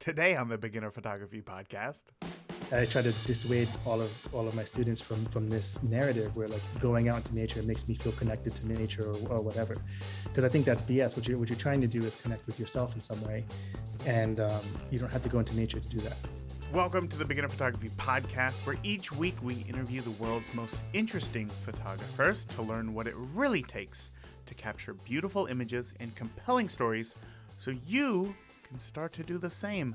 Today on the Beginner Photography Podcast. I try to dissuade all of my students from this narrative where like going out into nature makes me feel connected to nature or whatever, because I think that's BS. What you're trying to do is connect with yourself in some way, and you don't have to go into nature to do that. Welcome to the Beginner Photography Podcast, where each week we interview the world's most interesting photographers to learn what it really takes to capture beautiful images and compelling stories so you can start to do the same.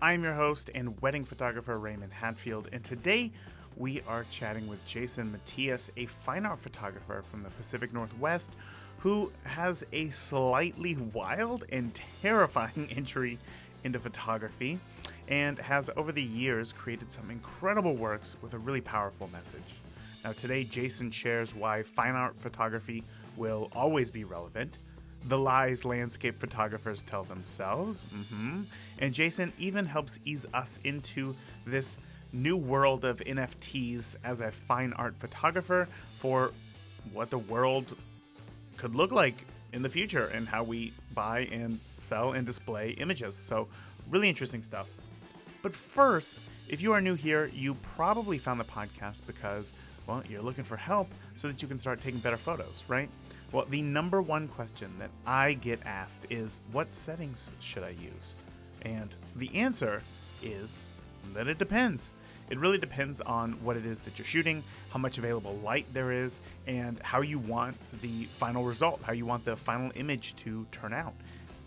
I'm your host and wedding photographer Raymond Hatfield, and today we are chatting with Jason Matias, a fine art photographer from the Pacific Northwest who has a slightly wild and terrifying entry into photography and has over the years created some incredible works with a really powerful message. Now today Jason shares why fine art photography will always be relevant, the lies landscape photographers tell themselves, and Jason even helps ease us into this new world of NFTs as a fine art photographer for what the world could look like in the future and how we buy and sell and display images. So really interesting stuff. But first, if you are new here, you probably found the podcast because, well, you're looking for help so that you can start taking better photos, right? Well, the number one question that I get asked is, what settings should I use? And the answer is that it depends. It really depends on what it is that you're shooting, how much available light there is, and how you want the final result, how you want the final image to turn out.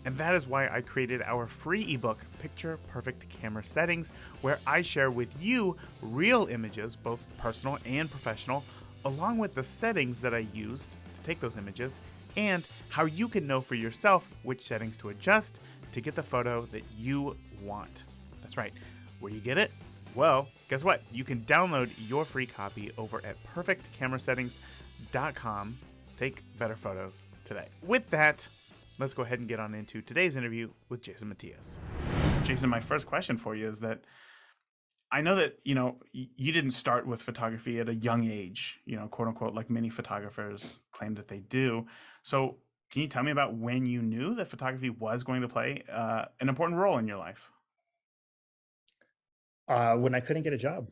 And that is why I created our free ebook, Picture Perfect Camera Settings, where I share with you real images, both personal and professional, along with the settings that I used to take those images, and how you can know for yourself which settings to adjust to get the photo that you want. That's right. Where you get it? Well, guess what? You can download your free copy over at perfectcamerasettings.com. Take better photos today. With that, let's go ahead and get on into today's interview with Jason Matias. Jason, my first question for you is that I know that, you didn't start with photography at a young age, quote unquote, like many photographers claim that they do. So can you tell me about when you knew that photography was going to play an important role in your life? When I couldn't get a job.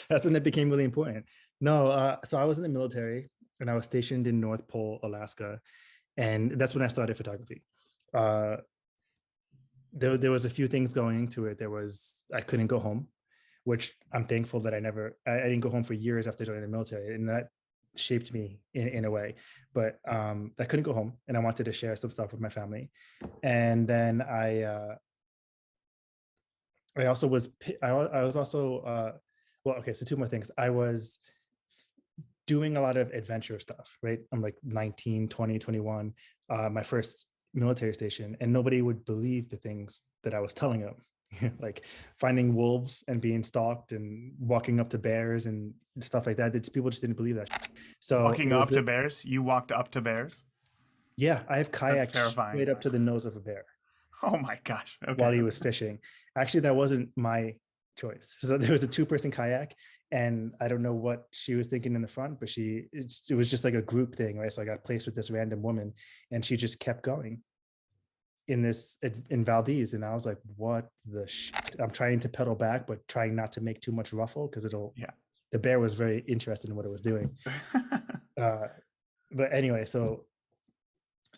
That's when it became really important. No, so I was in the military and I was stationed in North Pole, Alaska. And that's when I started photography. There was a few things going into it. I couldn't go home, which I'm thankful that I didn't go home for years after joining the military. And that shaped me in a way. But I couldn't go home and I wanted to share some stuff with my family. And then I was also, so two more things. I was doing a lot of adventure stuff, right? I'm like 19, 20, 21, my first military station, and nobody would believe the things that I was telling them, like finding wolves and being stalked and walking up to bears and stuff like that. People just didn't believe that. So walking up to bears? You walked up to bears? Yeah, I have kayaked straight up to the nose of a bear. Oh my gosh. Okay. While he was fishing. Actually, that wasn't my choice. So there was a 2-person kayak, and I don't know what she was thinking in the front, but it was just like a group thing, right? So I got placed with this random woman, and she just kept going in Valdez, and I was like, what the shit? I'm trying to pedal back, but trying not to make too much ruffle because the bear was very interested in what it was doing. But anyway, so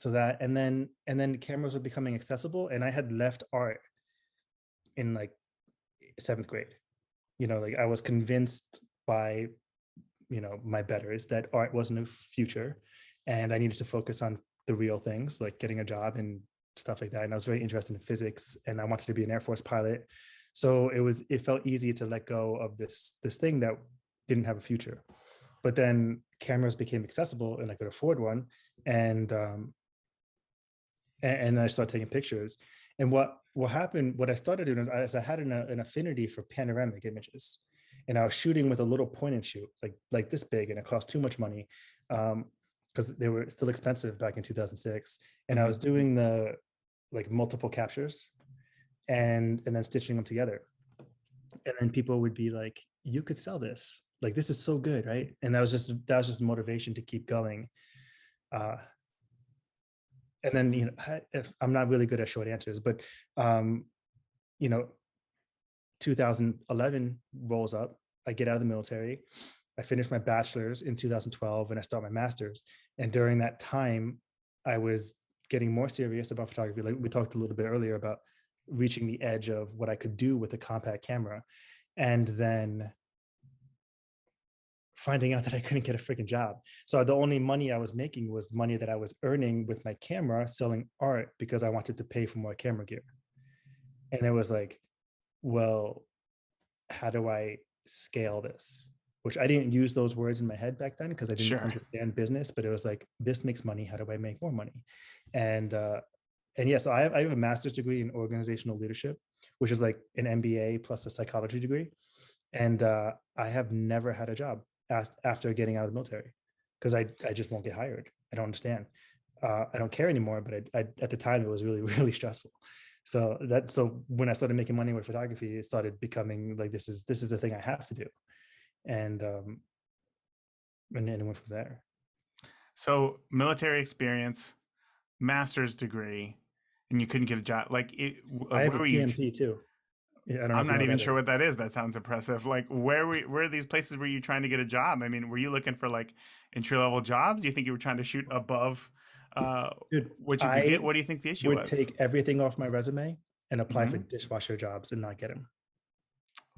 that, and then cameras were becoming accessible, and I had left art in like 7th grade. Like I was convinced by, my betters that art wasn't a future and I needed to focus on the real things like getting a job and stuff like that. And I was very interested in physics and I wanted to be an Air Force pilot. So it felt easy to let go of this thing that didn't have a future. But then cameras became accessible and I could afford one. And I started taking pictures. And what I started doing is I had an affinity for panoramic images, and I was shooting with a little point and shoot, like this big, and it cost too much money because they were still expensive back in 2006. And I was doing the multiple captures and then stitching them together. And then people would be like, "You could sell this. Like this is so good, right?" And that was just motivation to keep going. And then, I'm not really good at short answers, but you know, 2011 rolls up. I get out of the military. I finished my bachelor's in 2012 and I start my master's. And during that time, I was getting more serious about photography. Like we talked a little bit earlier about reaching the edge of what I could do with a compact camera. And then finding out that I couldn't get a freaking job. So the only money I was making was money that I was earning with my camera selling art because I wanted to pay for more camera gear. And it was like, well, how do I scale this? Which I didn't use those words in my head back then because I didn't Sure. understand business, but it was like, this makes money. How do I make more money? And yes, I have a master's degree in organizational leadership, which is like an MBA plus a psychology degree. And I have never had a job after getting out of the military because I just won't get hired. I don't understand. I don't care anymore, but at the time it was really, really stressful. So when I started making money with photography, it started becoming like, this is the thing I have to do. And then it went from there. So military experience, master's degree, and you couldn't get a job. Like, I have where a were you? PMP too. Yeah, I don't know I'm if you not know even that sure is. what that is. That sounds impressive. Like, where are these places where you trying to get a job? I mean, were you looking for like entry level jobs? Do you think you were trying to shoot above uh, Dude, what you could I get? What do you think the issue would was? take everything off my resume and apply for Hmm. dishwasher jobs and not get them.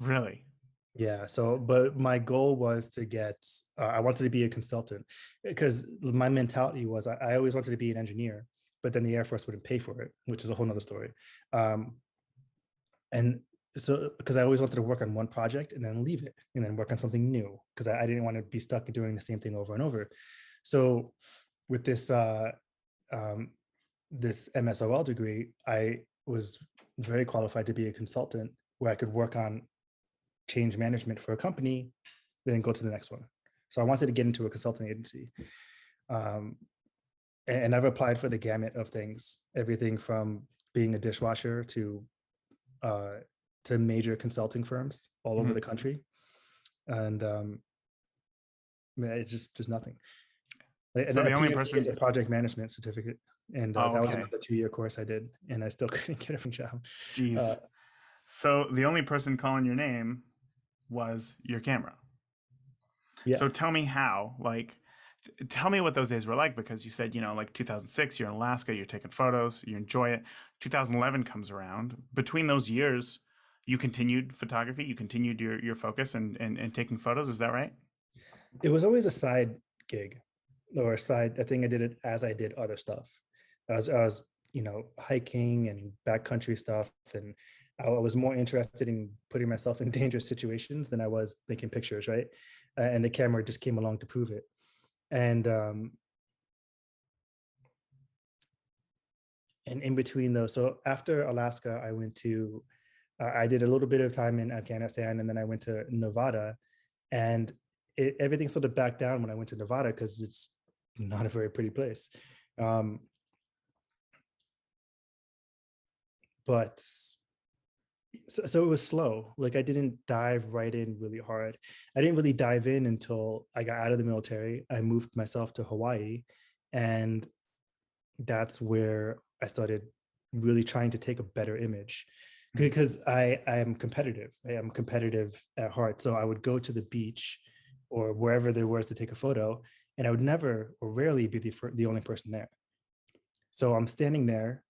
Really? Yeah. So, but my goal was to get, I wanted to be a consultant because my mentality was I always wanted to be an engineer, but then the Air Force wouldn't pay for it, which is a whole nother story. Um, and so, because I always wanted to work on one project and then leave it and then work on something new because I didn't want to be stuck doing the same thing over and over. So, with um, this MSOL degree, I was very qualified to be a consultant where I could work on change management for a company, then go to the next one. So I wanted to get into a consulting agency. Um, and I've applied for the gamut of things, everything from being a dishwasher uh, to major consulting firms all over Hmm. the country. And it's just nothing. And So a the only PMP is person. a project management certificate. And Oh, that was okay. another 2-year course I did. And I still couldn't get a job. Uh, Jeez. So the only person calling your name was your camera. yeah. So tell me how, like, tell me what those days were like because you said, like 2006, you're in Alaska, you're taking photos, you enjoy it. 2011 comes around. Between those years, you continued photography, you continued your focus and taking photos. Is that right? It was always a side gig or a side, I think I did it as I did other stuff. I was hiking and backcountry stuff. And I was more interested in putting myself in dangerous situations than I was making pictures, right? And the camera just came along to prove it. And in between those, so after Alaska, I did a little bit of time in Afghanistan, and then I went to Nevada, and everything sort of backed down when I went to Nevada because it's not a very pretty place. Um, but so it was slow. Like I didn't dive right in really hard. I didn't really dive in until I got out of the military. I moved myself to Hawaii, and that's where I started really trying to take a better image Mhm. because I am competitive. I am competitive at heart. So I would go to the beach or wherever there was to take a photo, and I would never or rarely be the only person there. So I'm standing there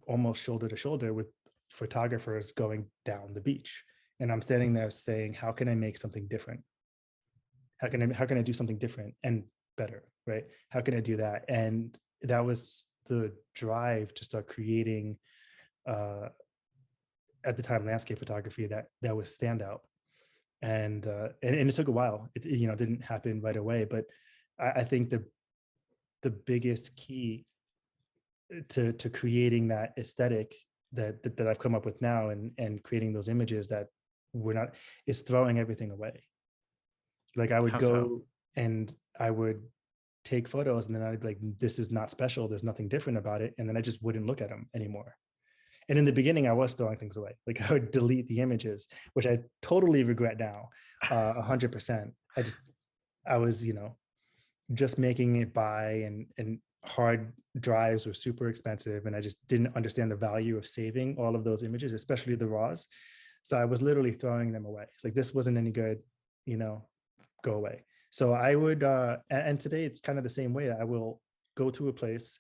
almost shoulder to shoulder with photographers going down the beach. And I'm standing there saying, how can I make something different? How can I do something different and better? Right? How can I do that? And that was the drive to start creating uh, at the time landscape photography that was standout. And it took a while. It didn't happen right away, but I think the biggest key to creating that aesthetic that I've come up with now and creating those images that we're not is throwing everything away. Like I would How so? go and I would take photos and then I'd be like, this is not special. There's nothing different about it. And then I just wouldn't look at them anymore. And in the beginning, I was throwing things away. Like I would delete the images, which I totally regret now, 100%. I was, just making it by and hard drives were super expensive, and I just didn't understand the value of saving all of those images, especially the raws. So I was literally throwing them away. It's like, this wasn't any good, you know, go away. So I would, and today it's kind of the same way. I will go to a place,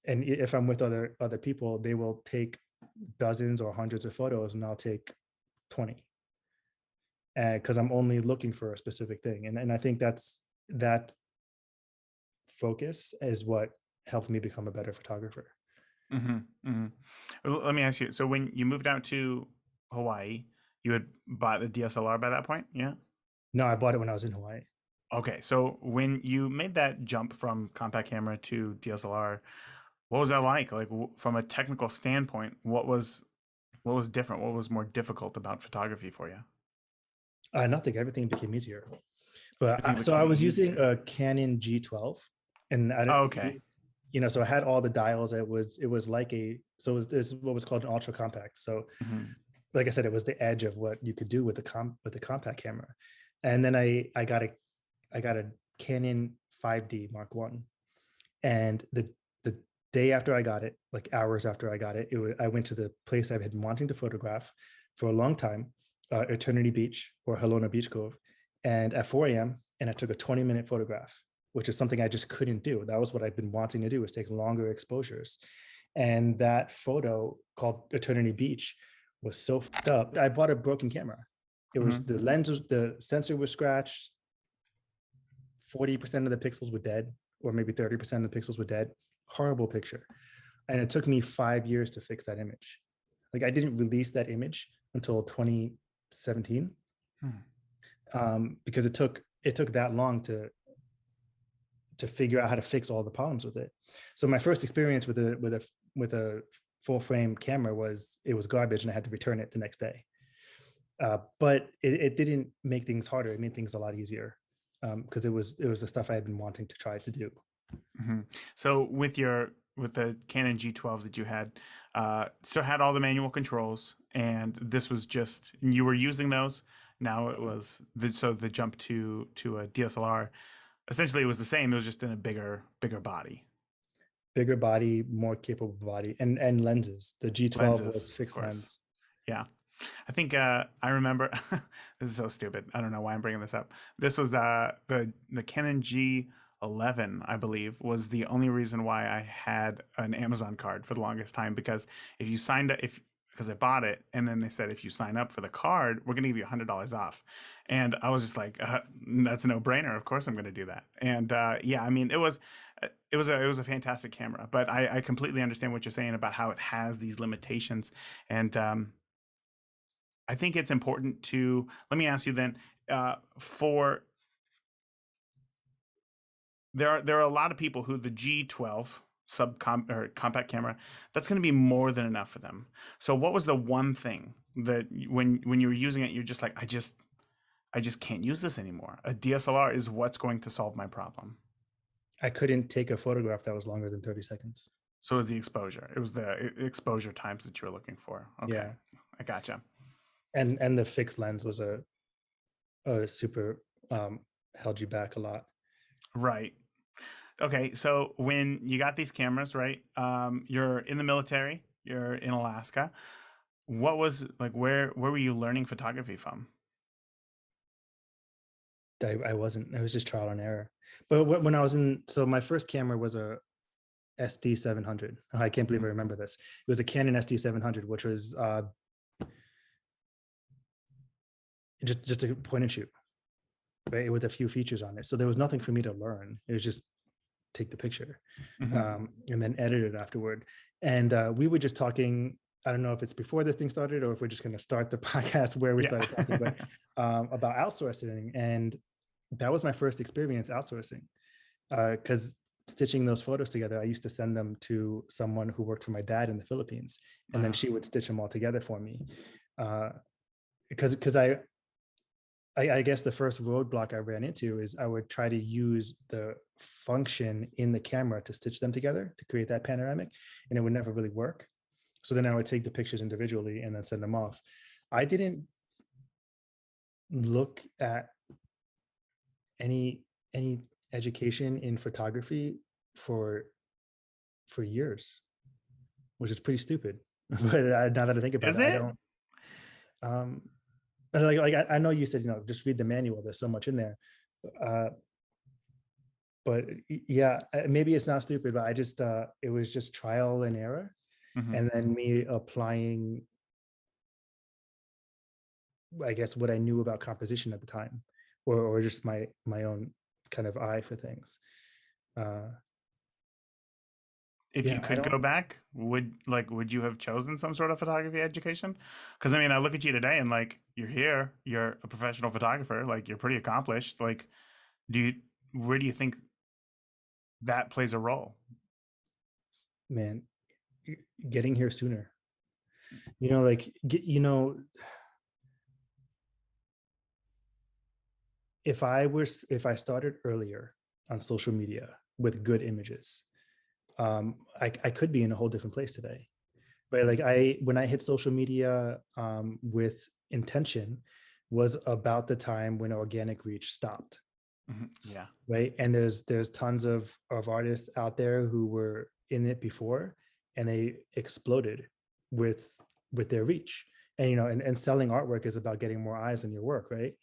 and if I'm with other people, they will take dozens or hundreds of photos, and I'll take 20, and because I'm only looking for a specific thing. And I think that focus is what helped me become a better photographer. Well, let me ask you. So when you moved out to Hawaii, you had bought the DSLR by that point, yeah? No, I bought it when I was in Hawaii. Okay, so when you made that jump from compact camera to DSLR, what was that like? Like from a technical standpoint, what was different? What was more difficult about photography for you? Nothing, everything became easier. But Everything so I became was using easier. a Canon G12, and I don't, Okay. so I had all the dials. It was like it's what was called an ultra compact. So Hmm. like I said, it was the edge of what you could do with the compact camera. And then I got a Canon 5D Mark One, and the day after I got it, like hours after I got it, I went to the place I had been wanting to photograph for a long time, Eternity Beach or Halona Beach Cove, and at 4 a.m. and I took a 20-minute photograph, which is something I just couldn't do. That was what I'd been wanting to do, was take longer exposures. And that photo, called Eternity Beach, was so fucked up. I bought a broken camera. It was, Hmm. the sensor was scratched. 40% of the pixels were dead, or maybe 30% of the pixels were dead. Horrible picture. And it took me 5 years to fix that image. Like, I didn't release that image until 2017, Hmm. because it took that long to figure out how to fix all the problems with it. So my first experience with a full frame camera was, it was garbage, and I had to return it the next day. But it didn't make things harder. It made things a lot easier, because it was the stuff I had been wanting to try to do. Hmm. So with the Canon G12 that you had, so had all the manual controls, and this was just you were using those. Now it was so the jump to a DSLR. Essentially, it was the same. It was just in a bigger body. Bigger body, more capable body, and lenses. The G12 was Lenses, of fixed course. lens. Yeah. I think I remember. This is so stupid. I don't know why I'm bringing this up. This was the Canon G11, I believe, was the only reason why I had an Amazon card for the longest time, because if you signed up, if because I bought it, and then they said if you sign up for the card, we're going to give you $100 off, and I was just like, that's a no brainer. Of course, I'm going to do that. And yeah, I mean, it was a fantastic camera, but I completely understand what you're saying about how it has these limitations, and I think it's important to let me ask you then, for there are a lot of people who the G12 or compact camera, that's going to be more than enough for them. So what was the one thing that when you were using it, you're just like, I just can't use this anymore. A DSLR is what's going to solve my problem. I couldn't take a photograph that was longer than 30 seconds. So it was the exposure. It was the exposure times that you were looking for. Okay, Yeah. I gotcha. And the fixed lens was a super, held you back a lot. Right. Okay, so when you got these cameras, right? You're in the military. You're in Alaska. What was like? Where were you learning photography from? I wasn't. It was just trial and error. But when I was in, so my first camera was a SD 700. I can't believe I Mhm. remember this. It was a Canon SD 700, which was just a point and shoot, right, with a few features on it. So there was nothing for me to learn. It was just take the picture, Mhm. and then edit it afterward. And we were just talking. I don't know if it's before this thing started, or if we're just going to start the podcast where we Yeah. started talking, but about outsourcing. And that was my first experience outsourcing, because stitching those photos together, I used to send them to someone who worked for my dad in the Philippines, and then Wow. she would stitch them all together for me. Because I guess the first roadblock I ran into is I would try to use the function in the camera to stitch them together to create that panoramic, and it would never really work. So then I would take the pictures individually and then send them off. I didn't look at any education in photography for for years, which is pretty stupid. But now that I think about Is it, I it? don't. Um, but I know you said, just read the manual. There's so much in there. Uh, but yeah, maybe it's not stupid, but I just it was just trial and error, Mm-hmm. and then me applying, I guess, what I knew about composition at the time, or just my own kind of eye for things. Uh, If you yeah, I could don't. go back, would you have chosen some sort of photography education? Because I mean, I look at you today and like you're here, you're a professional photographer, like you're pretty accomplished. Like, do you where do you think that plays a role? Man, getting here sooner. Like if I started earlier on social media with good images, I could be in a whole different place today. Right? Like when I hit social media with intention was about the time when organic reach stopped. Yeah. Right? And there's tons of artists out there who were in it before, and they exploded with their reach. And and selling artwork is about getting more eyes on your work, right?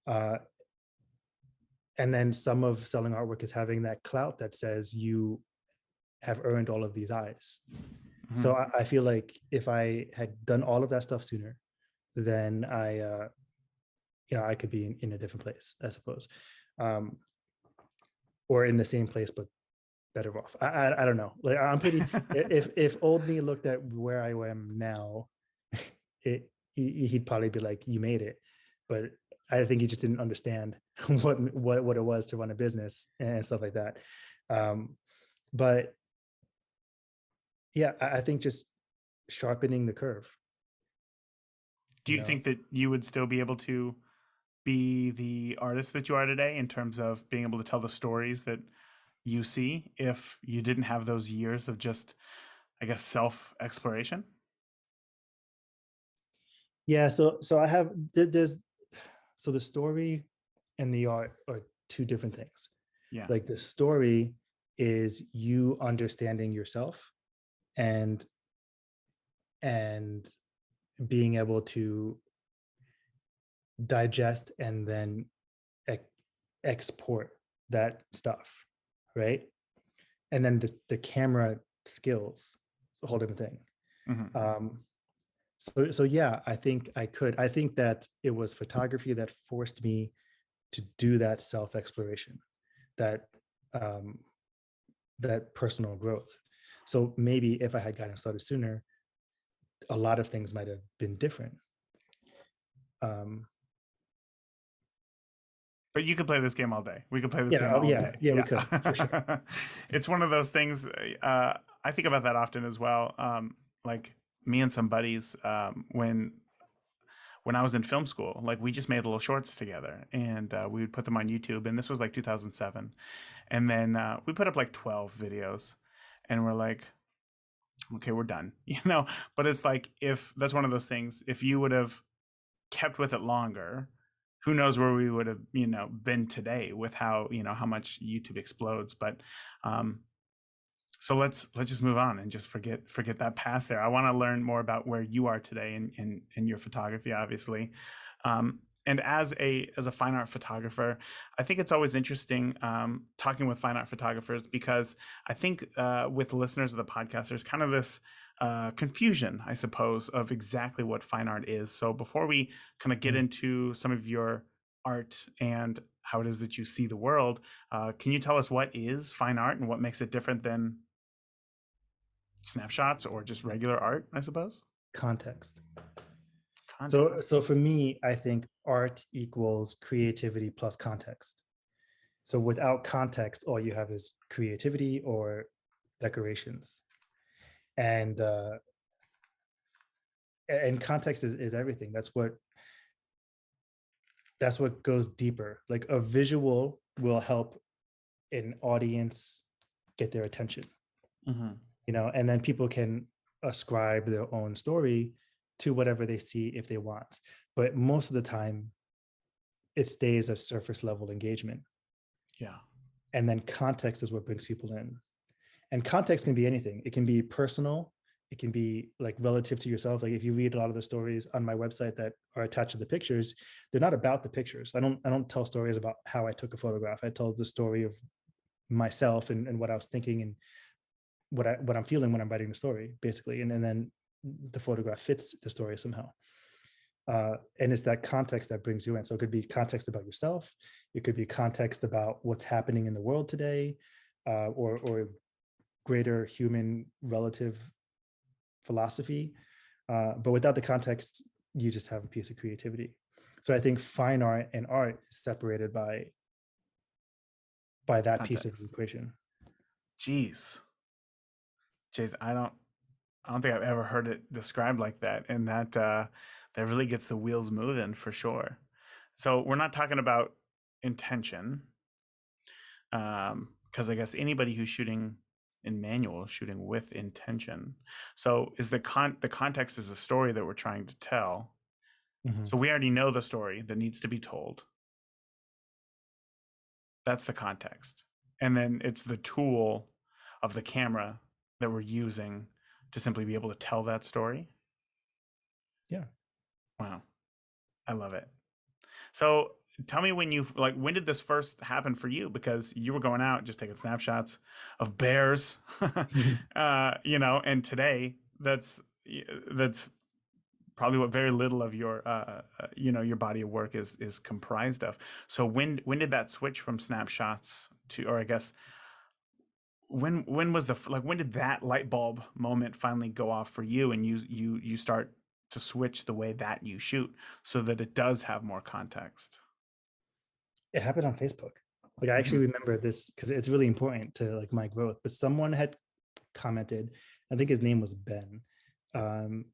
uh, and then some of selling artwork is having that clout that says you have earned all of these eyes. Mm-hmm. So I feel like if I had done all of that stuff sooner, then I could be in a different place, I suppose, um, or in the same place but better off. I don't know. Like I'm pretty. If old me looked at where I am now, he'd probably be like, "You made it," but I think he just didn't understand what it was to run a business and stuff like that. Um, but yeah, I think just sharpening the curve. Do you think that you would still be able to be the artist that you are today in terms of being able to tell the stories that you see if you didn't have those years of just, I guess, self exploration? Yeah. So I have there's so the story and the art are two different things. Yeah. Like the story is you understanding yourself and and being able to digest and then export that stuff, right? And then the camera skills, a whole different thing. Mm-hmm. So yeah, I think I could. I think that it was photography that forced me to do that self exploration, that um, that personal growth. So maybe if I had gotten started sooner, a lot of things might have been different. Um, But you could play this game all day. We could play this yeah, game all day. yeah, we Yeah. could for sure. It's one of those things. I think about that often as well. Like me and some buddies, when I was in film school, like we just made little shorts together and we would put them on YouTube. And this was like 2007. And then we put up like 12 videos and we're like, okay, we're done, But it's like, if that's one of those things, if you would have kept with it longer, who knows where we would have, been today with how much YouTube explodes. But so let's just move on and just forget that past there. I want to learn more about where you are today in your photography, obviously. And as a fine art photographer, I think it's always interesting talking with fine art photographers, because I think with listeners of the podcast, there's kind of this confusion, I suppose, of exactly what fine art is. So before we kind of get into some of your art and how it is that you see the world, can you tell us what is fine art and what makes it different than snapshots or just regular art, I suppose? Context. So Context. so for me, I think art equals creativity plus context. So without context, all you have is creativity or decorations. And context is everything. That's what goes deeper. Like a visual will help an audience get their attention, Mm-hmm. and then people can ascribe their own story to whatever they see if they want. But most of the time, it stays a surface level engagement. Yeah. And then context is what brings people in. And context can be anything. It can be personal. It can be like relative to yourself. Like if you read a lot of the stories on my website that are attached to the pictures, they're not about the pictures. I don't tell stories about how I took a photograph. I tell the story of myself and what I was thinking and what I'm feeling when I'm writing the story, basically. And then the photograph fits the story somehow. And it's that context that brings you in. So it could be context about yourself. It could be context about what's happening in the world today, or greater human relative philosophy. But without the context, you just have a piece of creativity. So I think fine art and art is separated by that piece of the Context. equation. Jeez. Jeez, I don't think I've ever heard it described like that. And that really gets the wheels moving for sure. So we're not talking about intention. Because I guess anybody who's shooting in manual is shooting with intention. So is the context is a story that we're trying to tell. Mhm. So we already know the story that needs to be told. That's the context. And then it's the tool of the camera that we're using to simply be able to tell that story. Yeah. Wow. I love it. So tell me when did this first happen for you? Because you were going out just taking snapshots of bears, and today that's probably what very little of your body of work is comprised of. So when did that switch from snapshots to, or I guess when was when did that light bulb moment finally go off for you, and you start to switch the way that you shoot so that it does have more context? It happened on Facebook. Like I actually remember this because it's really important to like my growth. But someone had commented, I think his name was Ben. Um,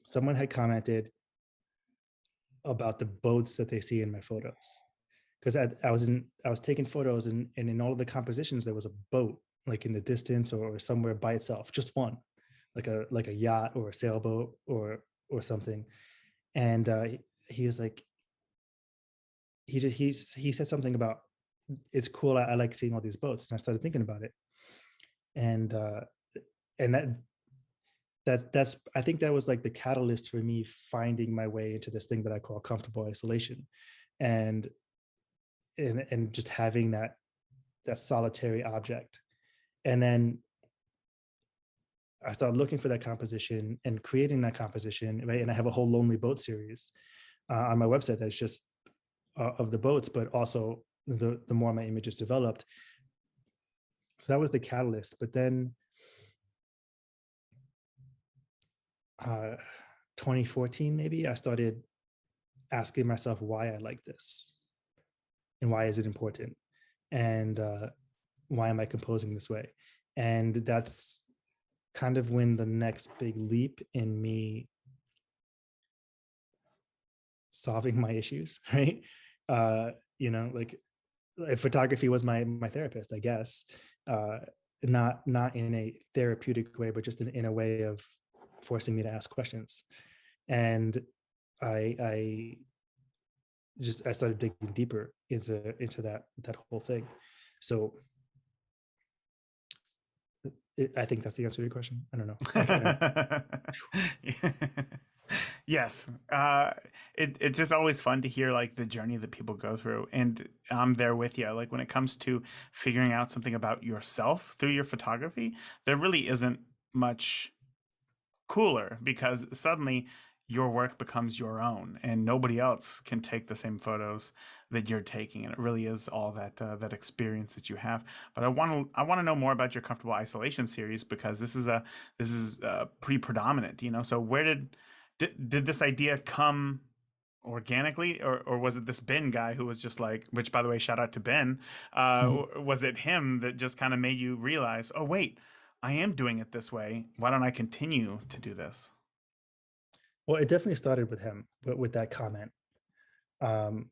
Someone had commented about the boats that they see in my photos. Because I was taking photos and in all of the compositions there was a boat like in the distance or somewhere by itself, just one, like a yacht or a sailboat or something. And he was like, he said something about it's cool. I like seeing all these boats, and I started thinking about it, and and that's I think that was like the catalyst for me finding my way into this thing that I call comfortable isolation, and and just having that solitary object, and then I started looking for that composition and creating that composition, right? And I have a whole lonely boat series on my website that's just of the boats, but also the more my images developed. So that was the catalyst. But then uh, 2014, maybe I started asking myself why I like this and why is it important, and why am I composing this way? And that's kind of when the next big leap in me solving my issues, right? Uh, like if photography was my therapist, I guess. Uh, not in a therapeutic way, but just in a way of forcing me to ask questions. And I I started digging deeper into that whole thing. So I think that's the answer to your question. I don't know. Yes. It's just always fun to hear like the journey that people go through. And I'm there with you. Like when it comes to figuring out something about yourself through your photography, there really isn't much cooler because suddenly your work becomes your own and nobody else can take the same photos that you're taking, and it really is all that experience that you have. But I want to know more about your comfortable isolation series, because this is pretty predominant, so where did this idea come organically, or was it this Ben guy who was just like, which by the way, shout out to Ben, was it him that just kind of made you realize, oh wait, I am doing it this way. Why don't I continue to do this? Well, it definitely started with him, but with that comment. Um,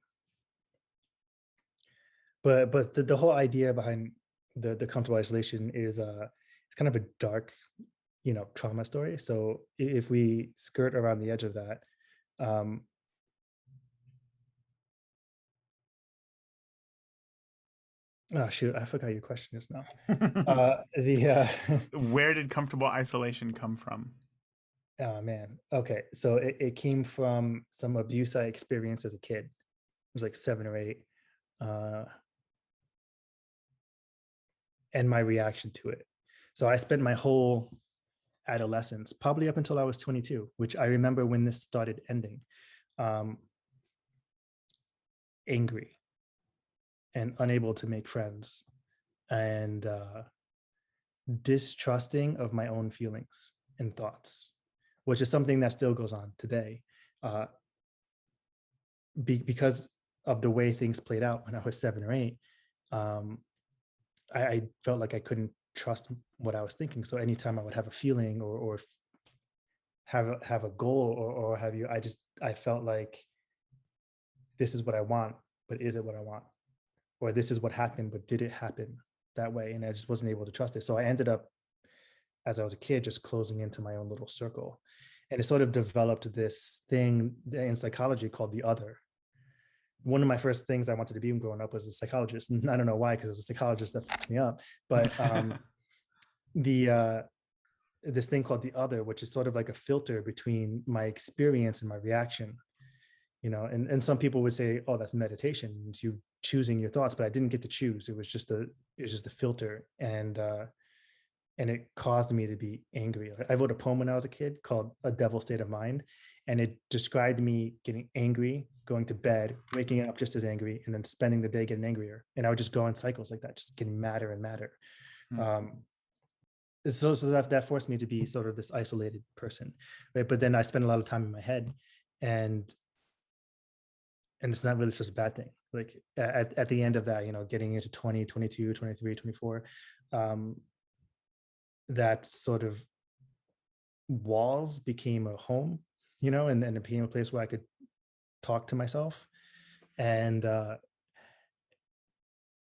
but the whole idea behind the comfortable isolation is it's kind of a dark, trauma story. So if we skirt around the edge of that, um, Oh shoot, I forgot your question just now. Where The did comfortable isolation come from? oh man. Okay. So it came from some abuse I experienced as a kid. It was like 7 or 8. Uh, and my reaction to it. So I spent my whole adolescence, probably up until I was 22, which I remember when this started ending, um, angry and unable to make friends and distrusting of my own feelings and thoughts, which is something that still goes on today. Uh, because of the way things played out when I was 7 or 8, um, I felt like I couldn't trust what I was thinking. So anytime I would have a feeling or have a goal or have you, I felt like this is what I want, but is it what I want? Or this is what happened, but did it happen that way? And I just wasn't able to trust it. So I ended up, as I was a kid, just closing into my own little circle. And it sort of developed this thing in psychology called the other. One of my first things I wanted to be when growing up was a psychologist. And I don't know why, because it was a psychologist that fucked me up. But the this thing called the other, which is sort of like a filter between my experience and my reaction. And some people would say, oh, that's meditation, it's you choosing your thoughts, but I didn't get to choose. It was just a filter. And it caused me to be angry. I wrote a poem when I was a kid called A Devil State of Mind, and it described me getting angry, going to bed, waking up just as angry, and then spending the day getting angrier. And I would just go in cycles like that, just getting madder and madder. um, so that forced me to be sort of this isolated person, right? But then I spent a lot of time in my head, and it's not really such a bad thing. Like at the end of that, getting into 20, 22, 23, 24, um, that sort of walls became a home, and it became a place where I could talk to myself. And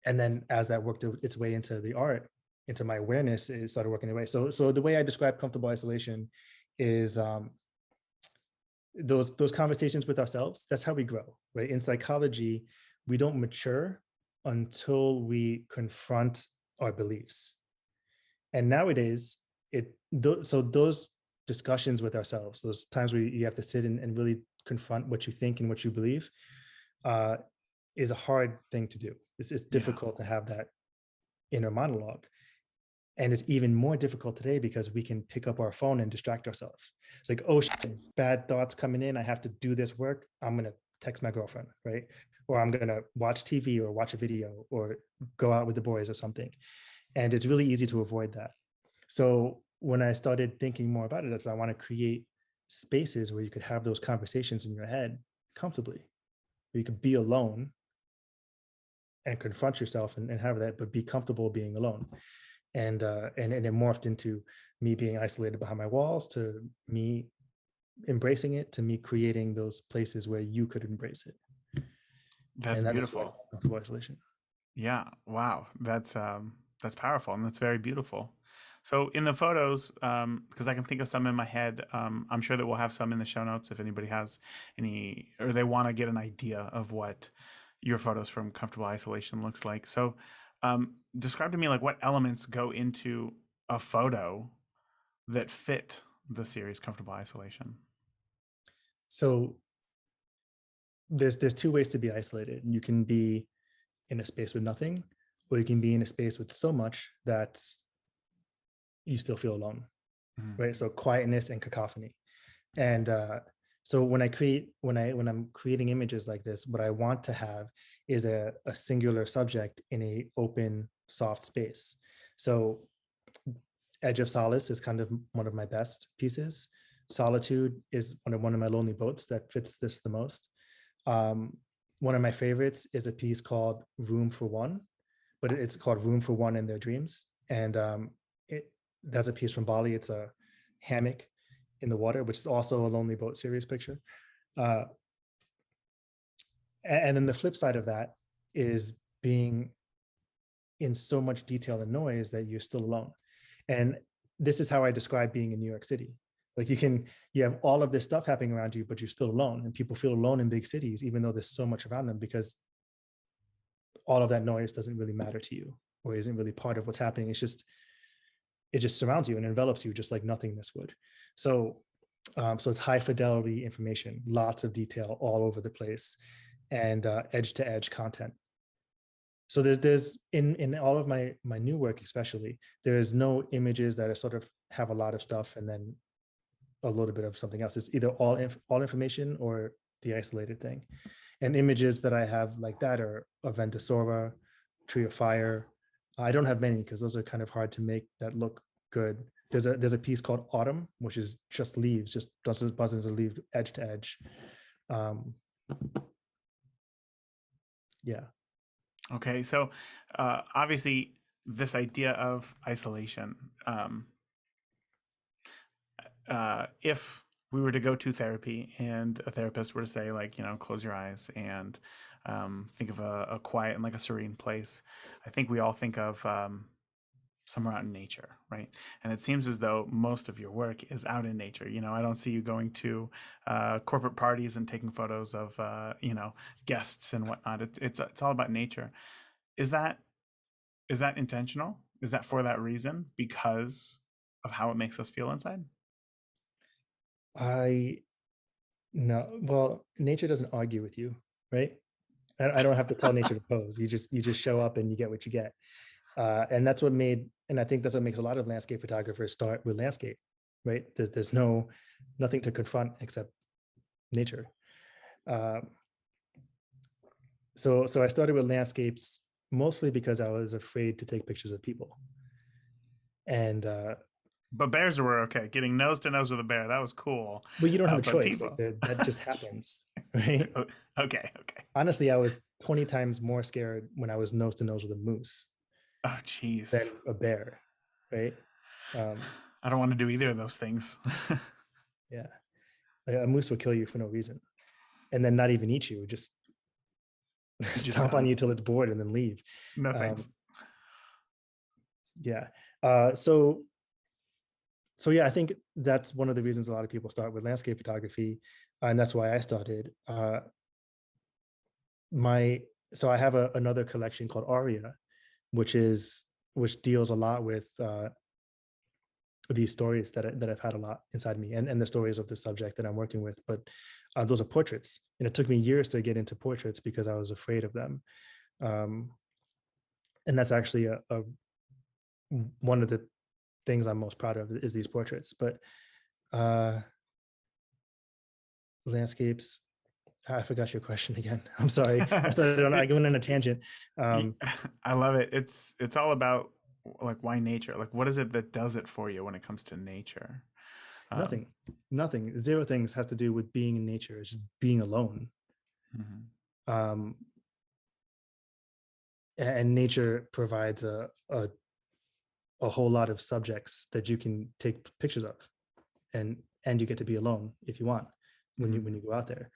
then as that worked its way into the art, into my awareness, it started working away. So the way I describe comfortable isolation is those conversations with ourselves. That's how we grow, right? In psychology, we don't mature until we confront our beliefs. And nowadays, so those discussions with ourselves, those times where you have to sit and really confront what you think and what you believe, is a hard thing to do. It's difficult to have that inner monologue. And it's even more difficult today because we can pick up our phone and distract ourselves. It's like, oh shit, bad thoughts coming in. I have to do this work. I'm going to text my girlfriend, right? Or I'm going to watch TV or watch a video or go out with the boys or something. And it's really easy to avoid that. So when I started thinking more about it, it's I want to create spaces where you could have those conversations in your head comfortably, where you could be alone and confront yourself and have that, but be comfortable being alone. And it morphed into me being isolated behind my walls, to me embracing it, to me creating those places where you could embrace it. That's beautiful. Comfortable isolation. Yeah. Wow. That's powerful, and that's very beautiful. So in the photos, because I can think of some in my head, I'm sure that we'll have some in the show notes if anybody has any, or they want to get an idea of what your photos from comfortable isolation looks like. So describe to me like what elements go into a photo that fit the series comfortable isolation. So there's two ways to be isolated. You can be in a space with nothing, or you can be in a space with so much that you still feel alone, right? So quietness and cacophony. And so when I'm creating images like this, what I want to have is a singular subject in a open, soft space. So Edge of Solace is kind of one of my best pieces. Solitude is one of my lonely boats that fits this the most. One of my favorites is a piece called Room for One, but it's called Room for One in Their Dreams. And that's a piece from Bali. It's a hammock in the water, which is also a lonely boat series picture. And then the flip side of that is being in so much detail and noise that you're still alone. And this is how I describe being in New York City. Like you have all of this stuff happening around you, but you're still alone. And people feel alone in big cities, even though there's so much around them, because all of that noise doesn't really matter to you or isn't really part of what's happening. It just surrounds you and envelops you just like nothingness would. So so it's high fidelity information, lots of detail all over the place, and edge to edge content. So there's in all of my new work, especially, there's no images that are sort of have a lot of stuff and then a little bit of something else. It's either all information or the isolated thing. And images that I have like that are of Dslr, Tree of Fire. I don't have many because those are kind of hard to make that look good. There's a piece called Autumn, which is just leaves, just dozens of leaves, edge to edge. Yeah. Okay, so obviously this idea of isolation, if we were to go to therapy and a therapist were to say, like, close your eyes and think of a quiet and like a serene place, I think we all think of somewhere out in nature, right? And it seems as though most of your work is out in nature. I don't see you going to corporate parties and taking photos of guests and whatnot. It's all about nature. Is that intentional? Is that for that reason, because of how it makes us feel inside? No, well, nature doesn't argue with you, right? I don't have to tell nature to pose. You just show up and you get what you get. And that's what and I think that's what makes a lot of landscape photographers start with landscape, right? There's nothing to confront except nature. So I started with landscapes mostly because I was afraid to take pictures of people. And but bears were okay. Getting nose to nose with a bear, that was cool. But you don't have a choice. People... Like that just happens, right? Okay. Honestly, I was 20 times more scared when I was nose to nose with a moose. Oh, geez. Than a bear, right? I don't want to do either of those things. Yeah. A moose will kill you for no reason. And then not even eat you, just stomp on you till it's bored and then leave. No thanks. Yeah. So yeah, I think that's one of the reasons a lot of people start with landscape photography, and that's why I started. So I have another collection called Aria, which deals a lot with these stories that I've had a lot inside me, and the stories of the subject that I'm working with. But those are portraits, and it took me years to get into portraits because I was afraid of them. And that's actually one of the things I'm most proud of is these portraits. But landscapes, I forgot your question again. I'm sorry. I went on a tangent. I love it. It's all about, like, why nature? Like, what is it that does it for you when it comes to nature? Nothing. Zero things has to do with being in nature. It's just being alone. Mm-hmm. And nature provides a whole lot of subjects that you can take pictures of, and you get to be alone if you want when you go out there.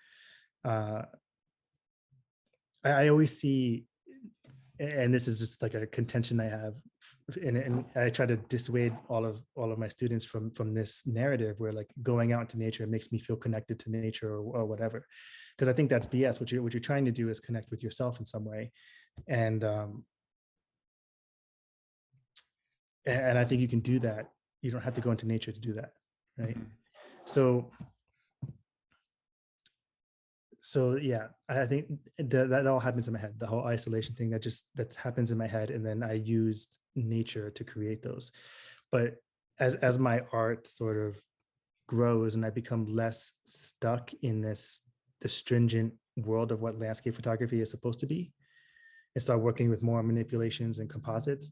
I always see, and this is just like a contention I have, and I try to dissuade all of my students from this narrative where, like, going out into nature makes me feel connected to nature or whatever, because I think that's BS. What you're trying to do is connect with yourself in some way, and I think you can do that. You don't have to go into nature to do that, right? So yeah, I think that all happens in my head. The whole isolation thing that happens in my head, and then I used nature to create those. But as my art sort of grows and I become less stuck in the stringent world of what landscape photography is supposed to be, and start working with more manipulations and composites,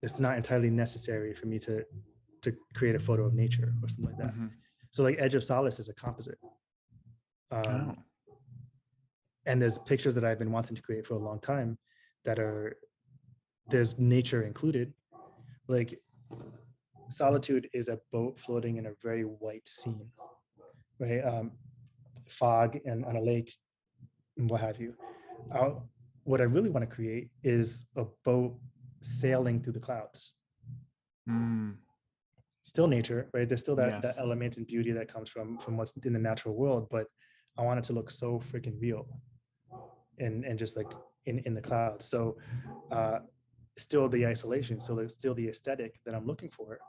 it's not entirely necessary for me to create a photo of nature or something like that. So, like, Edge of Solace is a composite. And there's pictures that I've been wanting to create for a long time that there's nature included. Like, Solitude is a boat floating in a very white scene, right? Fog and on a lake and what have you. What I really want to create is a boat sailing through the clouds. Still nature, right? There's still that element and beauty that comes from what's in the natural world, but I want it to look so freaking real. and just like in the cloud. So still the isolation, so there's still the aesthetic that I'm looking for,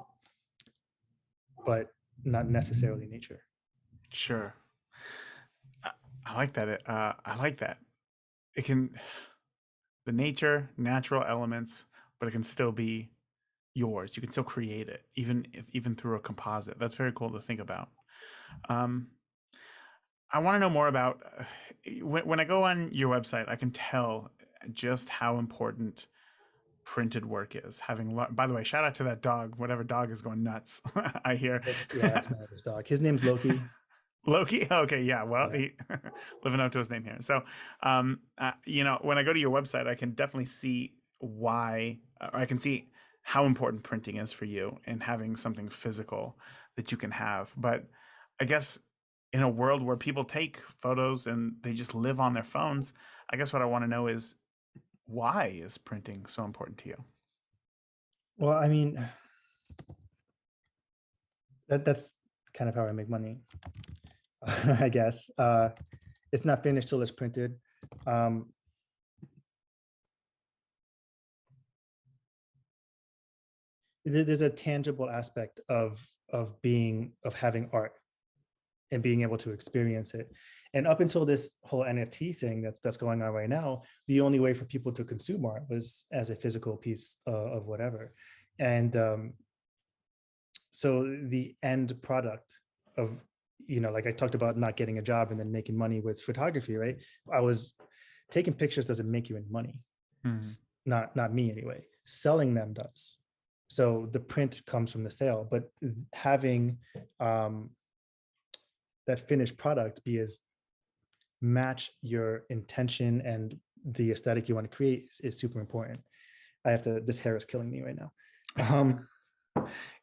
but not necessarily nature. Sure. I like that. I like that. It can, the nature, natural elements, but it can still be yours. You can still create it, even through a composite. That's very cool to think about. Um, I want to know more about when I go on your website. I can tell just how important printed work is. By the way, shout out to that dog. Whatever dog is going nuts. I hear. That's my other dog. His name's Loki. Loki. Okay, yeah. Well, Yeah. he living up to his name here. So, when I go to your website, I can definitely see why. Or I can see how important printing is for you and having something physical that you can have. But I guess in a world where people take photos and they just live on their phones, I guess what I want to know is why is printing so important to you? Well, I mean, that's kind of how I make money, I guess. It's not finished till it's printed. There's a tangible aspect of having art and being able to experience it. And up until this whole NFT thing that's going on right now, the only way for people to consume art was as a physical piece of whatever. And so the end product of, like I talked about not getting a job and then making money with photography, right? I was taking pictures doesn't make you any money. Mm. Not me anyway. Selling them does. So the print comes from the sale, but having that finished product be as match your intention and the aesthetic you want to create is super important. This hair is killing me right now.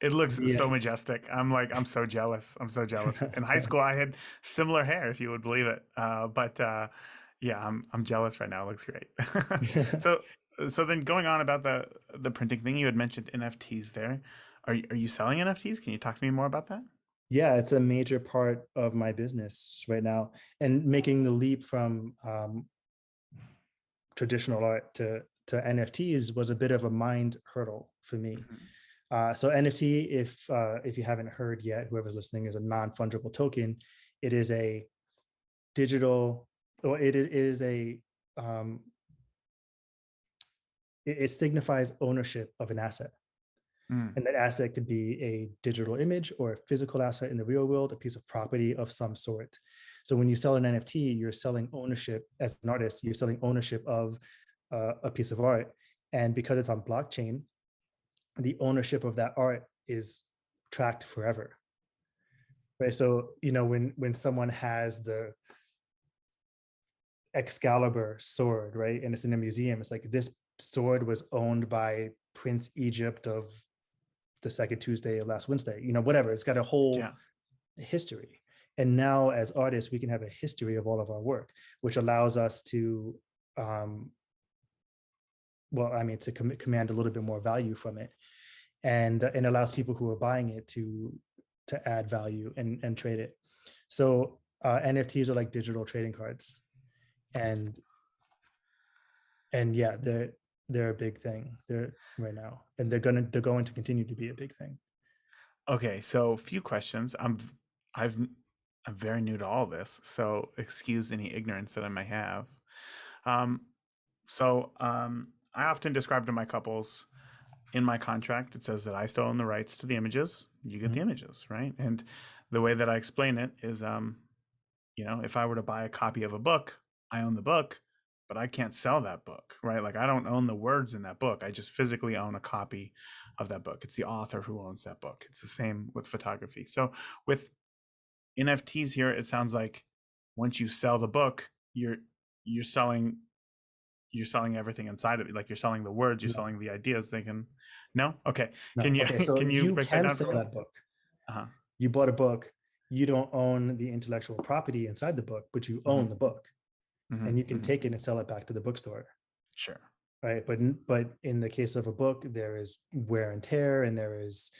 It looks Yeah. so majestic. I'm so jealous. I'm so jealous. In high school, I had similar hair, if you would believe it. Yeah, I'm jealous right now. It looks great. so so then going on about the printing thing, you had mentioned NFTs there. Are you selling NFTs? Can you talk to me more about that? Yeah, it's a major part of my business right now, and making the leap from traditional art to NFTs was a bit of a mind hurdle for me. So NFT, if you haven't heard yet, whoever's listening, is a non-fungible token. It is a digital, or it signifies ownership of an asset. Mm. And that asset could be a digital image or a physical asset in the real world, a piece of property of some sort. So when you sell an NFT, you're selling ownership as an artist, you're selling ownership of a piece of art. And because it's on blockchain, the ownership of that art is tracked forever. Right. So, when someone has the Excalibur sword, right, and it's in a museum, it's like this sword was owned by Prince Egypt of the second Tuesday of last Wednesday, whatever. It's got a whole history. And now as artists, we can have a history of all of our work, which allows us to, to command a little bit more value from it. And allows people who are buying it to add value and trade it. So NFTs are like digital trading cards. And yeah, they're a big thing. They're right now, and they're going to continue to be a big thing. Okay, so a few questions. I'm very new to all this, so excuse any ignorance that I may have. I often describe to my couples in my contract, it says that I still own the rights to the images. You get the images, right? And the way that I explain it is, if I were to buy a copy of a book, I own the book, but I can't sell that book, right? Like I don't own the words in that book. I just physically own a copy of that book. It's the author who owns that book. It's the same with photography. So with NFTs here, it sounds like once you sell the book, you're selling everything inside of it. Like you're selling the words, you're selling the ideas. No? Okay. No. Can you Okay, so can you break that down sell for me? that book. Uh-huh. You bought a book. You don't own the intellectual property inside the book, but you own the book, and you can take it and sell it back to the bookstore. Sure. Right, but in the case of a book, there is wear and tear, and there is,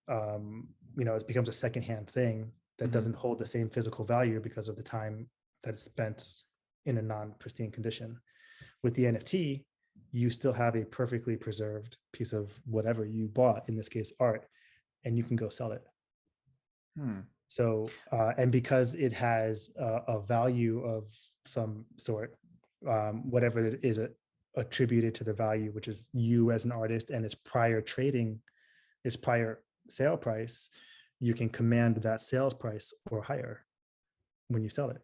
it becomes a secondhand thing that doesn't hold the same physical value because of the time that is spent in a non-pristine condition. With the NFT, you still have a perfectly preserved piece of whatever you bought, in this case, art, and you can go sell it. So, and because it has a value of some sort, whatever it is attributed to the value, which is you as an artist and its prior sale price, you can command that sales price or higher when you sell it.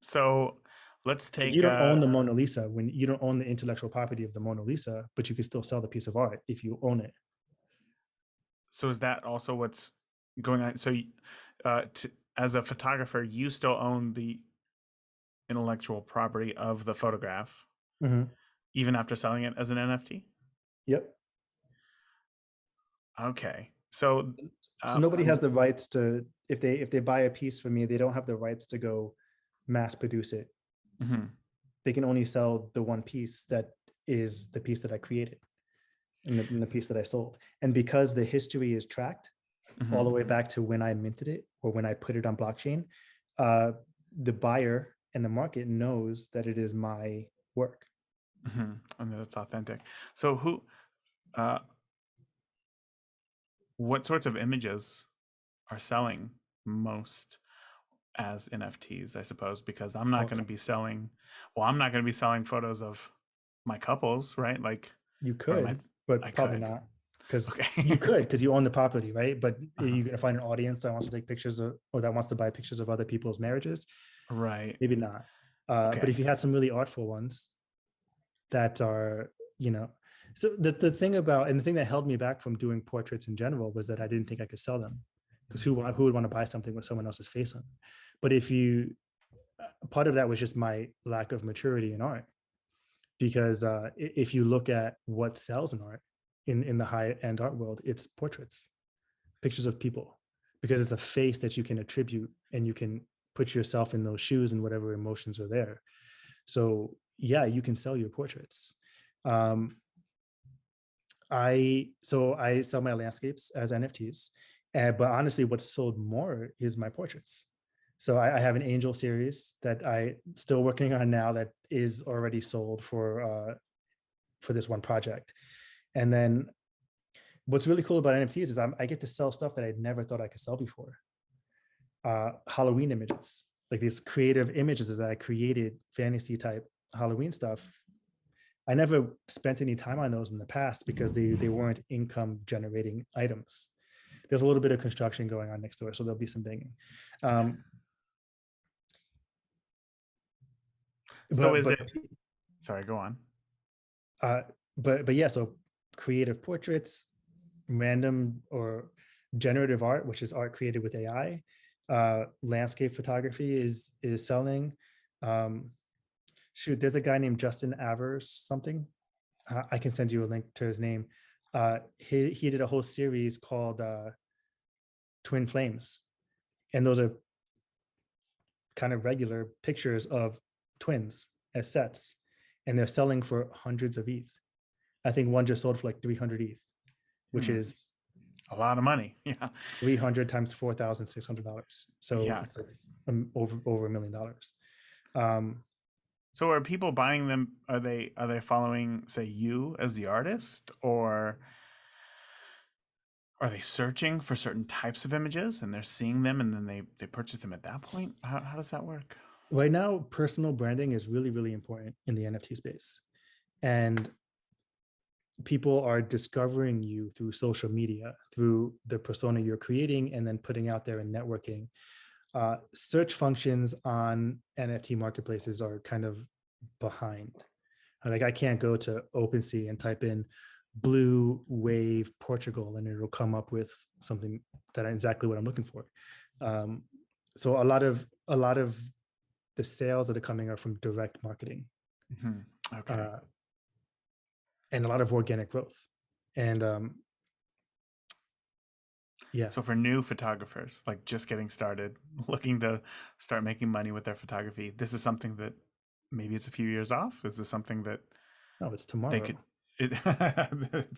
So let's take. You don't own the Mona Lisa when you don't own the intellectual property of the Mona Lisa, but you can still sell the piece of art if you own it. So is that also what's going on? So as a photographer, you still own the intellectual property of the photograph, even after selling it as an NFT? Yep. Okay. So nobody has the rights to, if they buy a piece from me, they don't have the rights to go mass produce it. They can only sell the one piece that is the piece that I created and the piece that I sold. And because the history is tracked all the way back to when I minted it or when I put it on blockchain, the buyer and the market knows that it is my work. And that's authentic. So what sorts of images are selling most as NFTs, I suppose, because I'm not going to be selling, I'm not going to be selling photos of my couples, right? Like you could, but probably not. Because you could, because you own the property, right? But you're going to find an audience that wants to take pictures of, or that wants to buy pictures of other people's marriages. Right. Maybe not. But if you had some really artful ones that are, so the thing about, and the thing that held me back from doing portraits in general was that I didn't think I could sell them, because who would want to buy something with someone else's face on it? But part of that was just my lack of maturity in art, because if you look at what sells in art, in the high-end art world, it's portraits, pictures of people, because it's a face that you can attribute and you can put yourself in those shoes and whatever emotions are there. So yeah, you can sell your portraits. I sell my landscapes as NFTs, but honestly, what's sold more is my portraits. So I have an angel series that I still working on now that is already sold for this one project. And then what's really cool about NFTs is I get to sell stuff that I never thought I could sell before. Halloween images, like these creative images that I created, fantasy type Halloween stuff. I never spent any time on those in the past because they weren't income generating items. There's a little bit of construction going on next door, so there'll be some banging. Sorry, go on. But yeah, so creative portraits, random or generative art, which is art created with AI, landscape photography is selling. There's a guy named Justin Avers something. I can send you a link to his name. He did a whole series called Twin Flames, and those are kind of regular pictures of twins as sets, and they're selling for hundreds of ETH. I think one just sold for like 300 ETH, which is a lot of money. Yeah, 300 times $4,600. So yeah, it's like over $1 million. So are people buying them? Are they following, say, you as the artist, or are they searching for certain types of images and they're seeing them and then they purchase them at that point? How does that work? Right now, personal branding is really, really important in the NFT space. And people are discovering you through social media, through the persona you're creating and then putting out there and networking. Search functions on NFT marketplaces are kind of behind. Like I can't go to OpenSea and type in blue wave Portugal and it'll come up with something that exactly what I'm looking for. So a lot of the sales that are coming are from direct marketing. Okay. And a lot of organic growth. And yeah. So for new photographers, like just getting started, looking to start making money with their photography, this is something that maybe it's a few years off. Is this something that it's tomorrow? They could. You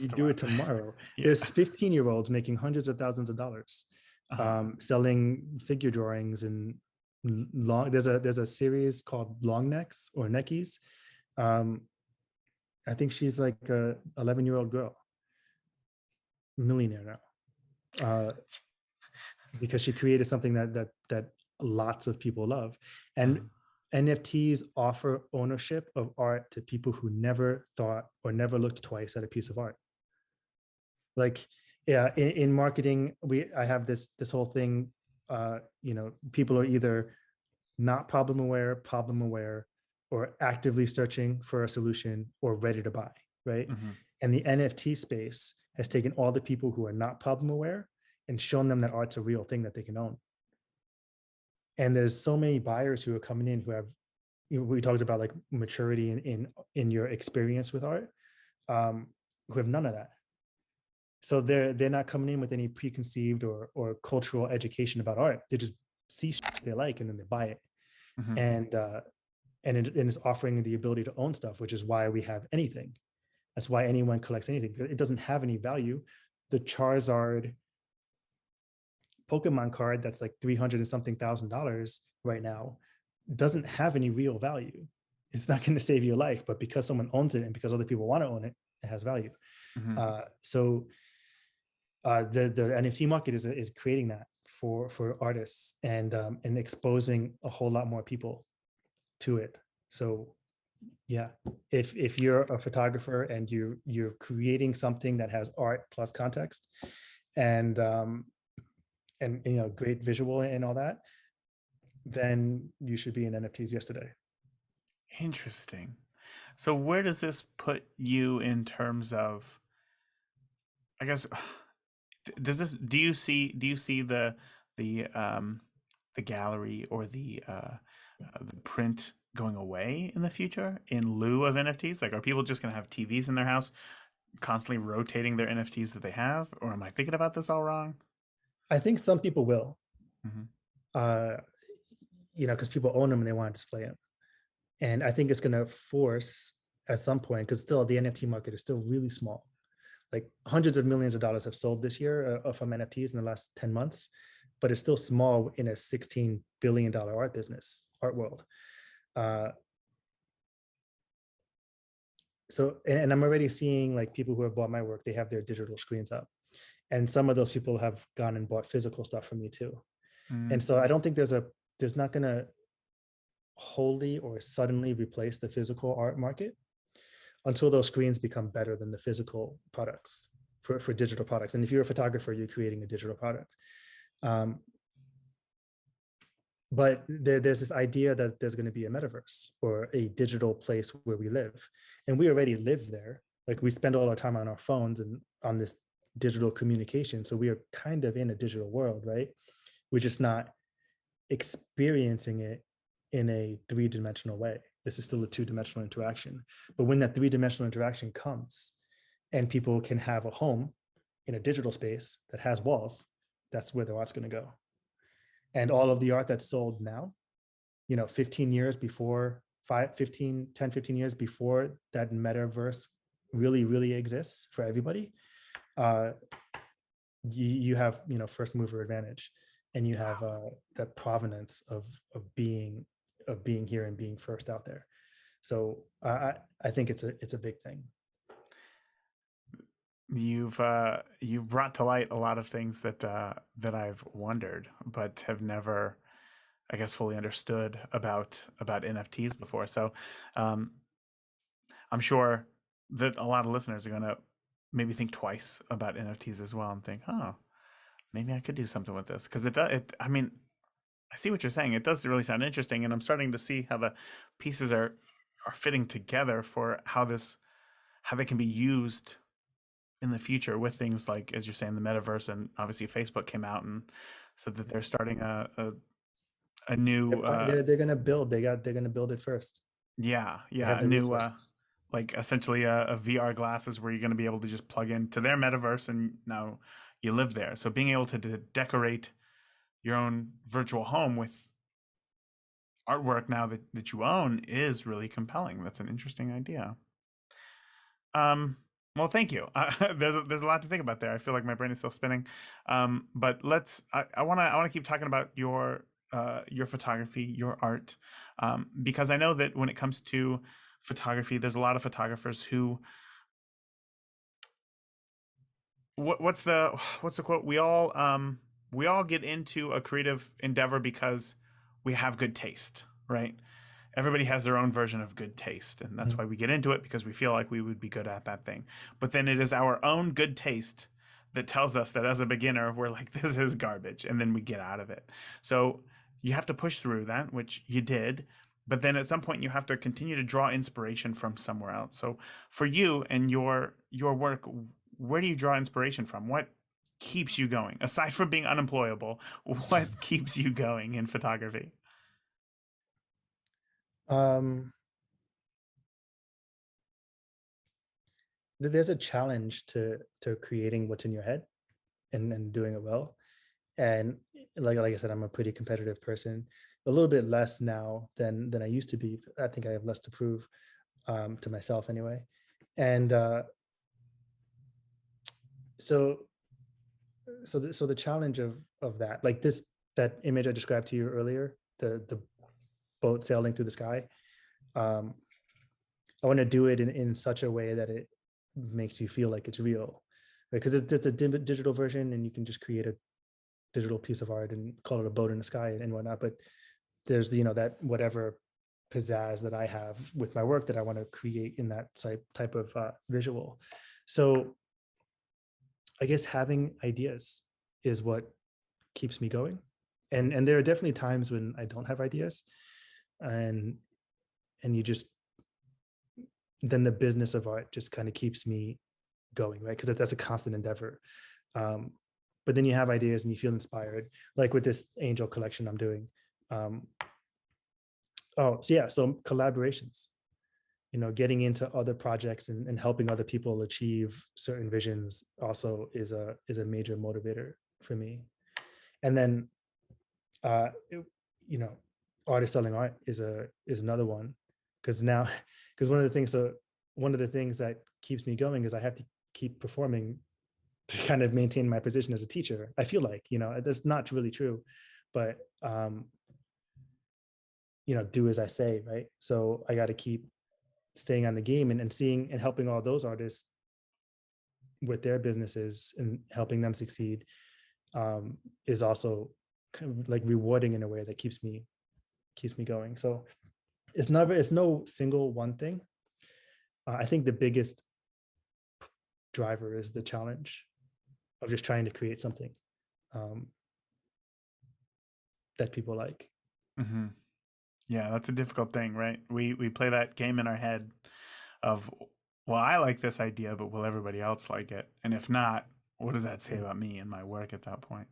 do it tomorrow. Yeah. There's 15-year-olds making hundreds of thousands of dollars, selling figure drawings and long. There's a series called Long Necks or Neckies. Um, I think she's like a 11-year-old girl, millionaire now, because she created something that lots of people love. And NFTs offer ownership of art to people who never thought or never looked twice at a piece of art. Like, yeah, in marketing, I have this whole thing. People are either not problem aware, or actively searching for a solution or ready to buy, right? And the NFT space has taken all the people who are not problem aware and shown them that art's a real thing that they can own. And there's so many buyers who are coming in who have, we talked about like maturity in your experience with art, who have none of that. So they're not coming in with any preconceived or cultural education about art. They just see shit they like and then they buy it. And it's offering the ability to own stuff, which is why we have anything. That's why anyone collects anything. It doesn't have any value. The Charizard Pokemon card that's like 300 and something $1,000 right now doesn't have any real value. It's not going to save your life, but because someone owns it and because other people want to own it, it has value. So the NFT market is creating that for artists and exposing a whole lot more people to it. So yeah, if you're a photographer and you're creating something that has art plus context and great visual and all that, then you should be in NFTs yesterday. Interesting. So where does this put you in terms of, I guess, do you see the gallery or the print going away in the future in lieu of NFTs? Like, are people just going to have TVs in their house constantly rotating their NFTs that they have, or am I thinking about this all wrong? I think some people will, because people own them and they want to display them. And I think it's going to force at some point, because still the NFT market is still really small. Like hundreds of millions of dollars have sold this year from NFTs in the last 10 months, but it's still small in a $16 billion art world. So, and I'm already seeing like people who have bought my work, they have their digital screens up. And some of those people have gone and bought physical stuff from me too. And so I don't think there's not going to wholly or suddenly replace the physical art market until those screens become better than the physical products for digital products. And if you're a photographer, you're creating a digital product. But there's this idea that there's going to be a metaverse or a digital place where we live. And we already live there. Like we spend all our time on our phones and on this digital communication. So we are kind of in a digital world, right? We're just not experiencing it in a three-dimensional way. This is still a two-dimensional interaction. But when that three-dimensional interaction comes and people can have a home in a digital space that has walls, that's where the art's going to go. And all of the art that's sold now, 15 years before, 10, 15 years before that metaverse really, really exists for everybody, you have, first mover advantage, and you have the provenance of being here and being first out there. So I think it's a big thing. You've brought to light a lot of things that I've wondered, but have never, I guess, fully understood about NFTs before. So I'm sure that a lot of listeners are going to maybe think twice about NFTs as well and think, oh, maybe I could do something with this, because I mean, I see what you're saying. It does really sound interesting, and I'm starting to see how the pieces are fitting together for how they can be used in the future with things like, as you're saying, the metaverse. And obviously Facebook came out and said that they're starting a new they're gonna build it first. A new like essentially a VR glasses where you're going to be able to just plug into their metaverse and now you live there. So being able to decorate your own virtual home with artwork now that you own is really compelling. That's an interesting idea. Well, thank you. There's a lot to think about there. I feel like my brain is still spinning. But I want to keep talking about your your photography, your art, because I know that when it comes to photography, there's a lot of photographers who what's the quote? We all get into a creative endeavor because we have good taste, right? Everybody has their own version of good taste, and that's why we get into it, because we feel like we would be good at that thing. But then it is our own good taste that tells us that as a beginner we're like, this is garbage, and then we get out of it. So you have to push through that, which you did, but then at some point you have to continue to draw inspiration from somewhere else. So for you and your work, where do you draw inspiration from? What keeps you going aside from being unemployable? What keeps you going in photography? Um, there's a challenge to creating what's in your head and doing it well. And like I said, I'm a pretty competitive person, a little bit less now than I used to be. I think I have less to prove, to myself anyway. And so so the challenge of that, like that image I described to you earlier, the boat sailing through the sky, um, I want to do it in such a way that it makes you feel like it's real, right? Because it's a digital version, and you can just create a digital piece of art and call it a boat in the sky and whatnot. But there's that whatever pizzazz that I have with my work that I want to create in that type of visual. So I guess having ideas is what keeps me going. And there are definitely times when I don't have ideas, and you just, then the business of art just kind of keeps me going, right? Because that's a constant endeavor. Um, but then you have ideas and you feel inspired, like with this angel collection I'm doing. Um, so collaborations, getting into other projects and helping other people achieve certain visions also is a major motivator for me. And then uh it- you know artist selling art is another one, because now because one of the things that keeps me going is I have to keep performing to kind of maintain my position as a teacher. I feel like, that's not really true, but do as I say, right? So I got to keep staying on the game and seeing and helping all those artists with their businesses and helping them succeed, is also kind of like rewarding in a way that keeps me going. So it's no single one thing. I think the biggest driver is the challenge of just trying to create something, um, that people like. Mm-hmm. Yeah, that's a difficult thing, right? We play that game in our head of, well, I like this idea, but will everybody else like it? And if not, what does that say about me and my work at that point?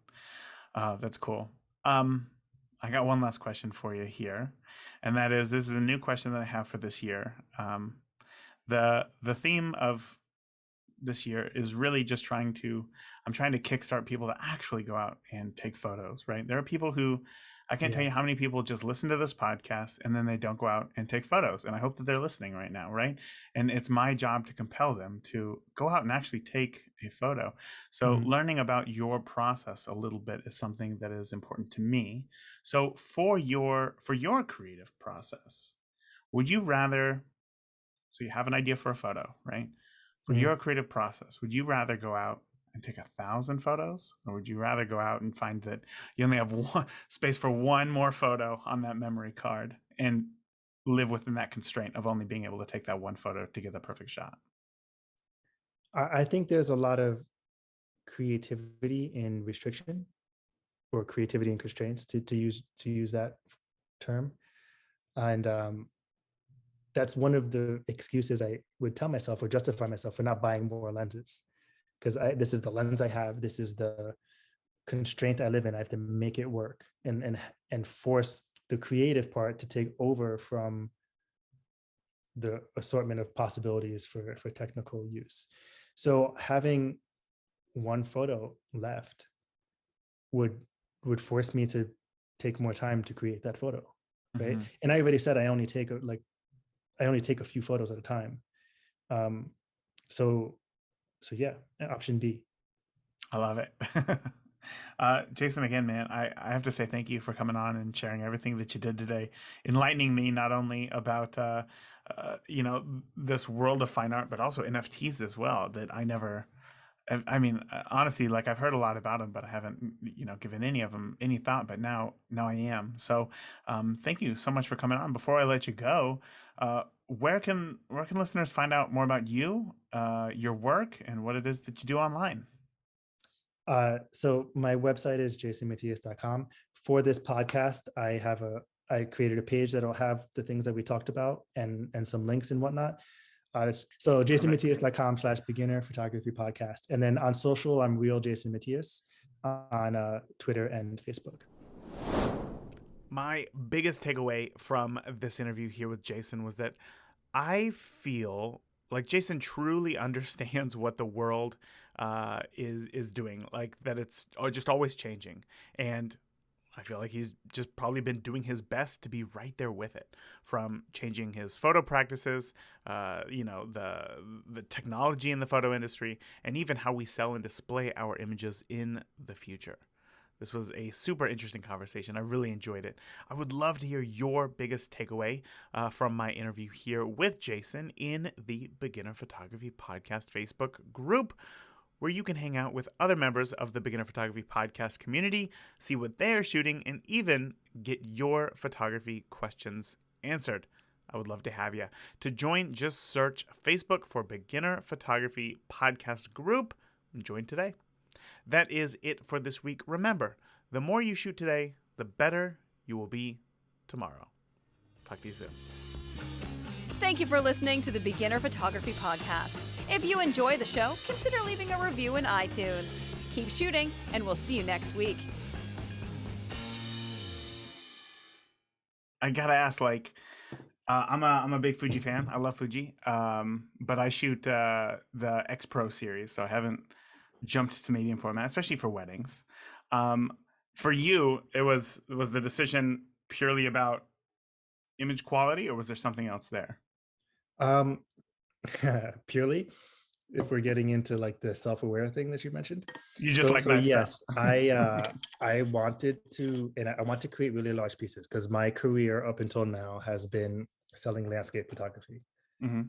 That's cool. I got one last question for you here, and that is, this is a new question that I have for this year. The theme of this year is really just I'm trying to kickstart people to actually go out and take photos, right? There are people who, I can't tell you how many people just listen to this podcast and then they don't go out and take photos. And I hope that they're listening right now, right? And it's my job to compel them to go out and actually take a photo. So learning about your process a little bit is something that is important to me. So for your creative process, would you rather, so you have an idea for a photo, right? For your creative process, would you rather go out and take 1,000 photos, or would you rather go out and find that you only have one space for one more photo on that memory card and live within that constraint of only being able to take that one photo to get the perfect shot? I think there's a lot of creativity in restriction, or creativity in constraints, to use that term. And that's one of the excuses I would tell myself or justify myself for not buying more lenses, because this is the lens I have, this is the constraint I live in. I have to make it work, and force the creative part to take over from the assortment of possibilities for technical use. So having one photo left would force me to take more time to create that photo, right? Mm-hmm. And I already said I only take a few photos at a time. So yeah, option B. I love it. Jason, again, man, I have to say thank you for coming on and sharing everything that you did today, enlightening me not only about this world of fine art, but also NFTs as well. That I never, I mean, honestly, like I've heard a lot about them, but I haven't, given any of them any thought. But now I am. So, thank you so much for coming on. Before I let you go, where can listeners find out more about you, your work, and what it is that you do online? So my website is jasonmatias.com. For this podcast, I created a page that'll have the things that we talked about and some links and whatnot. So Perfect. jasonmatias.com/beginner photography podcast. And then on social, I'm real Jason Matias on Twitter and Facebook. My biggest takeaway from this interview here with Jason was that I feel like Jason truly understands what the world is doing, like that it's just always changing, and I feel like he's just probably been doing his best to be right there with it, from changing his photo practices, the technology in the photo industry, and even how we sell and display our images in the future. This was a super interesting conversation. I really enjoyed it. I would love to hear your biggest takeaway from my interview here with Jason in the Beginner Photography Podcast Facebook group, where you can hang out with other members of the Beginner Photography Podcast community, see what they're shooting, and even get your photography questions answered. I would love to have you. To join, just search Facebook for Beginner Photography Podcast group and join today. That is it for this week. Remember, the more you shoot today, the better you will be tomorrow. Talk to you soon. Thank you for listening to the Beginner Photography Podcast. If you enjoy the show, consider leaving a review in iTunes. Keep shooting, and we'll see you next week. I gotta ask, I'm a big Fuji fan. I love Fuji, but I shoot the X Pro series, so I haven't jumped to medium format, especially for weddings. For you, was the decision purely about image quality, or was there something else there? Um, Purely, if we're getting into like the self-aware thing that you mentioned. You just like nice yes, stuff. I wanted to, and I want to create really large pieces because my career up until now has been selling landscape photography. Mm-hmm.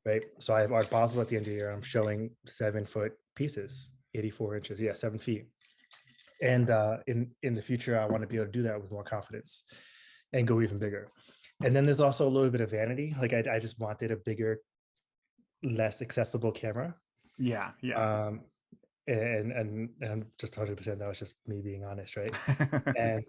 Right. So I have Art Basel at the end of the year. I'm showing 7-foot pieces, 84 inches. Yeah, 7 feet. And in the future, I want to be able to do that with more confidence and go even bigger. And then there's also a little bit of vanity. Like I just wanted a bigger, less accessible camera. Yeah. And just 100%, that was just me being honest, right? and